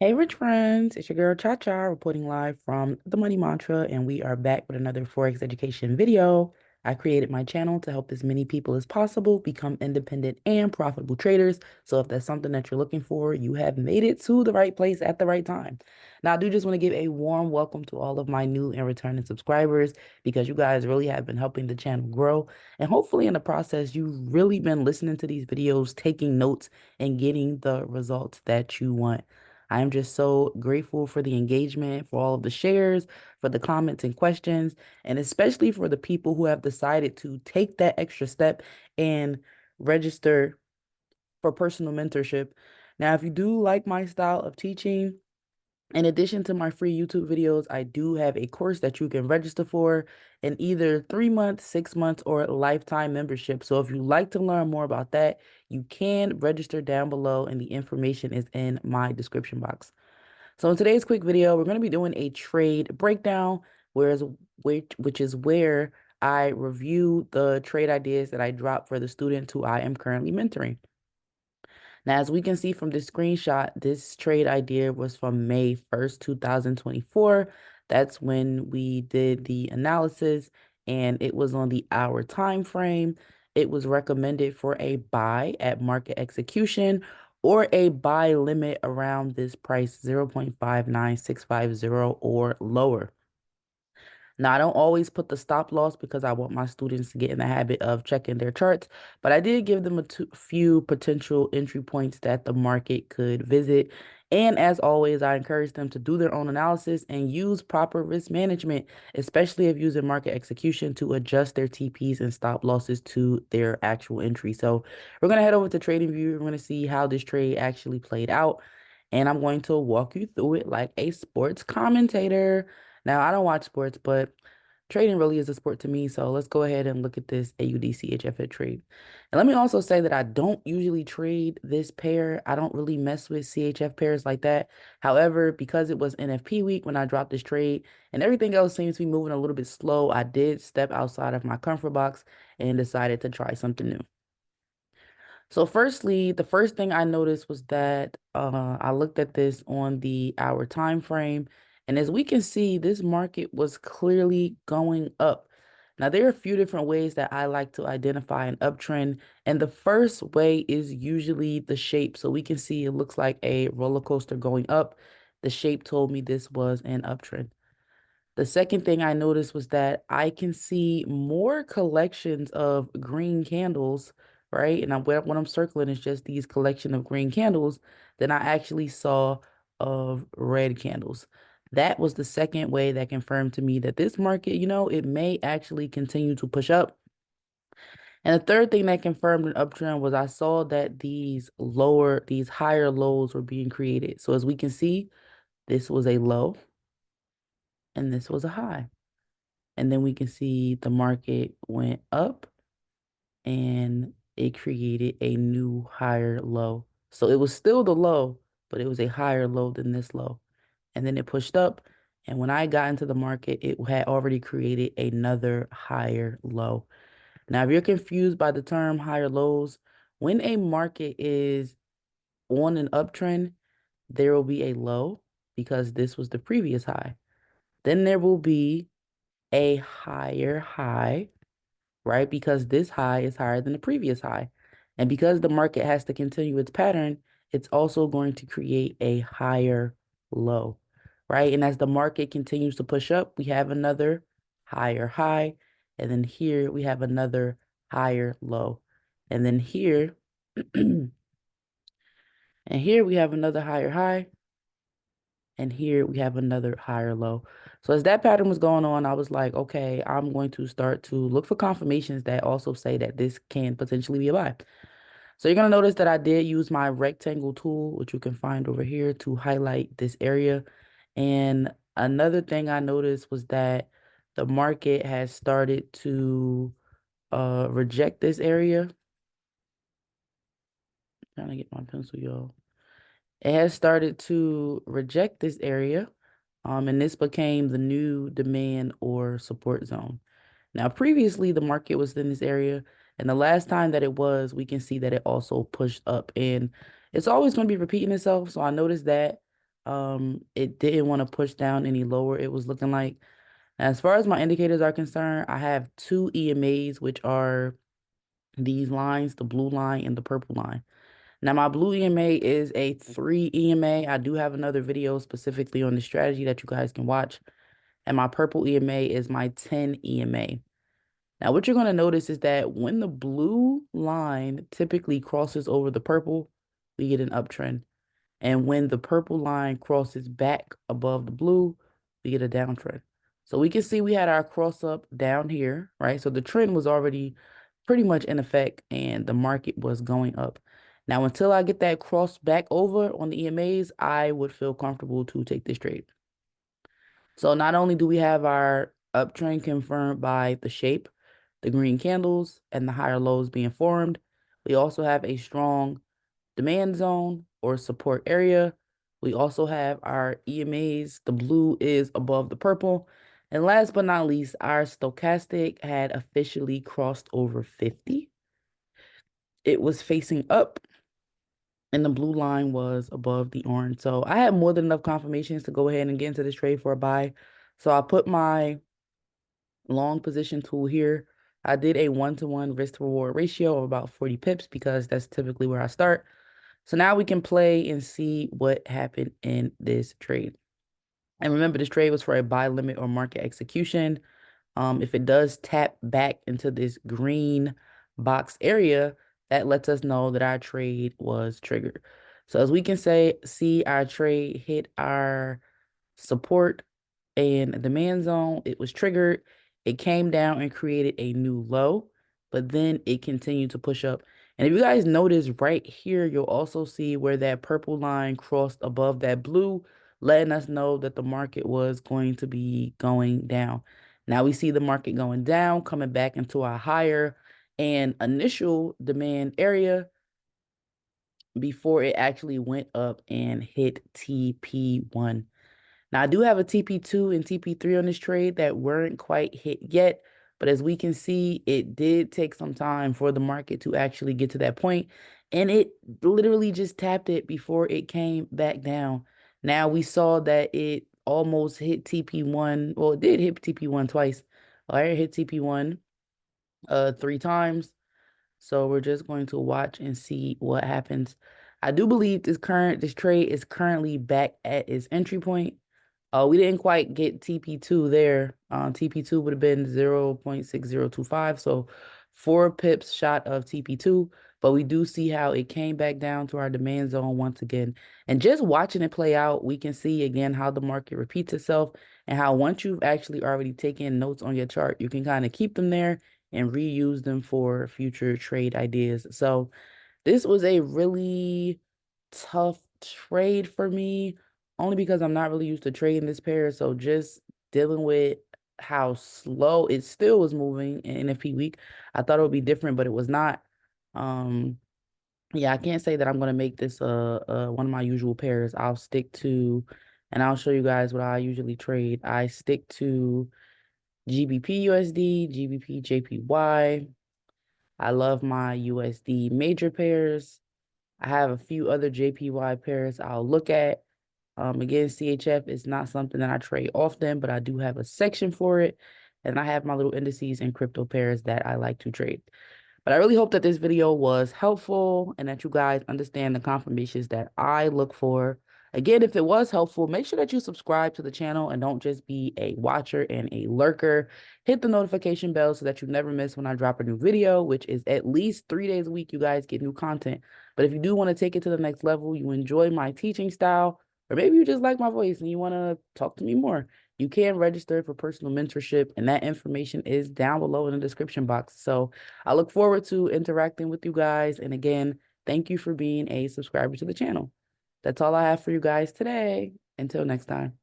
Hey, rich friends, it's your girl Cha reporting live from the Money Mantra, and we are back with another Forex education video. I created my channel to help as many people as possible become independent and profitable traders. So, if that's something that you're looking for, you have made it to the right place at the right time. Now, I do just want to give a warm welcome to all of my new and returning subscribers because you guys really have been helping the channel grow. And hopefully, in the process, you've really been listening to these videos, taking notes, and getting the results that you want. I am just so grateful for the engagement, for all of the shares, for the comments and questions, and especially for the people who have decided to take that extra step and register for personal mentorship. Now, if you do like my style of teaching, in addition to my free YouTube videos, I do have a course that you can register for in either 3 months, 6 months, or lifetime membership. So if you'd like to learn more about that, you can register down below, and the information is in my description box. So in today's quick video, we're going to be doing a trade breakdown, which is where I review the trade ideas that I dropped for the students who I am currently mentoring. Now, as we can see from this screenshot, this trade idea was from May 1st, 2024. That's when we did the analysis, and it was on the hour time frame. It was recommended for a buy at market execution or a buy limit around this price 0.59650 or lower. Now, I don't always put the stop loss because I want my students to get in the habit of checking their charts, but I did give them a few potential entry points that the market could visit. And as always, I encourage them to do their own analysis and use proper risk management, especially if using market execution to adjust their TPs and stop losses to their actual entry. So we're going to head over to TradingView. We're going to see how this trade actually played out. And I'm going to walk you through it like a sports commentator. Now, I don't watch sports, but trading really is a sport to me. So let's go ahead and look at this AUDCHF trade. And let me also say that I don't usually trade this pair. I don't really mess with CHF pairs like that. However, because it was NFP week when I dropped this trade and everything else seems to be moving a little bit slow, I did step outside of my comfort box and decided to try something new. So firstly, the first thing I noticed was that I looked at this on the hour time frame, and as we can see, this market was clearly going up. Now, there are a few different ways that I like to identify an uptrend, and the first way is usually the shape. So we can see it looks like a roller coaster going up. The shape told me this was an uptrend. The second thing I noticed was that I can see more collections of green candles, right? And what I'm circling is just these collection of green candles than I actually saw of red candles. That was the second way that confirmed to me that this market, it may actually continue to push up. And the third thing that confirmed an uptrend was I saw that these higher lows were being created. So as we can see, this was a low and this was a high. And then we can see the market went up and it created a new higher low. So it was still the low, but it was a higher low than this low. And then it pushed up. And when I got into the market, it had already created another higher low. Now, if you're confused by the term higher lows, when a market is on an uptrend, there will be a low because this was the previous high. Then there will be a higher high, right? Because this high is higher than the previous high. And because the market has to continue its pattern, it's also going to create a higher low, right? And as the market continues to push up, we have another higher high. And then here we have another higher low. And then here, and here we have another higher high. And here we have another higher low. So as that pattern was going on, I was like, okay, I'm going to start to look for confirmations that also say that this can potentially be a buy. So you're going to notice that I did use my rectangle tool, which you can find over here, to highlight this area. And another thing I noticed was that the market has started to reject this area. Trying to get my pencil, y'all. It has started to reject this area, and this became the new demand or support zone. Now, previously, the market was in this area, and the last time that it was, we can see that it also pushed up, and it's always going to be repeating itself. So I noticed that It didn't want to push down any lower, it was looking like. As far as my indicators are concerned, I have two EMAs, which are these lines, the blue line and the purple line. Now, my blue EMA is a 3 EMA. I do have another video specifically on the strategy that you guys can watch. And my purple EMA is my 10 EMA. Now, what you're going to notice is that when the blue line typically crosses over the purple, we get an uptrend. And when the purple line crosses back above the blue, we get a downtrend. So we can see we had our cross up down here, right? So the trend was already pretty much in effect and the market was going up. Now, until I get that cross back over on the EMAs, I would feel comfortable to take this trade. So not only do we have our uptrend confirmed by the shape, the green candles, and the higher lows being formed, we also have a strong demand zone or support area. We also have our EMAs. The blue is above the purple. And last but not least, our stochastic had officially crossed over 50. It was facing up and the blue line was above the orange. So I had more than enough confirmations to go ahead and get into this trade for a buy. So I put my long position tool here. I did a 1-to-1 risk to reward ratio of about 40 pips because that's typically where I start. So now we can play and see what happened in this trade. And remember, this trade was for a buy limit or market execution. If it does tap back into this green box area, that lets us know that our trade was triggered. So as we can see our trade hit our support and demand zone. It was triggered. It came down and created a new low, but then it continued to push up. And if you guys notice right here, you'll also see where that purple line crossed above that blue, letting us know that the market was going to be going down. Now we see the market going down, coming back into a higher and initial demand area before it actually went up and hit TP1. Now, I do have a TP2 and TP3 on this trade that weren't quite hit yet, but as we can see, it did take some time for the market to actually get to that point, and it literally just tapped it before it came back down. Now, we saw that it almost hit TP1. Well, it did hit TP1 twice. All right, it hit TP1 3 times. So we're just going to watch and see what happens. I do believe this trade is currently back at its entry point. We didn't quite get TP2 there. TP2 would have been 0.6025, so 4 pips shot of TP2, but we do see how it came back down to our demand zone once again. And just watching it play out, we can see again how the market repeats itself and how once you've actually already taken notes on your chart, you can kind of keep them there and reuse them for future trade ideas. So this was a really tough trade for me, only because I'm not really used to trading this pair. So just dealing with how slow it still was moving in NFP week. I thought it would be different, but it was not. Yeah, I can't say that I'm gonna make this one of my usual pairs. I'll stick to, and I'll show you guys what I usually trade. I stick to GBP USD, GBP JPY. I love my USD major pairs. I have a few other JPY pairs I'll look at. Again, CHF is not something that I trade often, but I do have a section for it. And I have my little indices and crypto pairs that I like to trade. But I really hope that this video was helpful and that you guys understand the confirmations that I look for. Again, if it was helpful, make sure that you subscribe to the channel and don't just be a watcher and a lurker. Hit the notification bell so that you never miss when I drop a new video, which is at least 3 days a week. You guys get new content. But if you do want to take it to the next level, you enjoy my teaching style, or maybe you just like my voice and you want to talk to me more, you can register for personal mentorship, and that information is down below in the description box. So I look forward to interacting with you guys. And again, thank you for being a subscriber to the channel. That's all I have for you guys today. Until next time.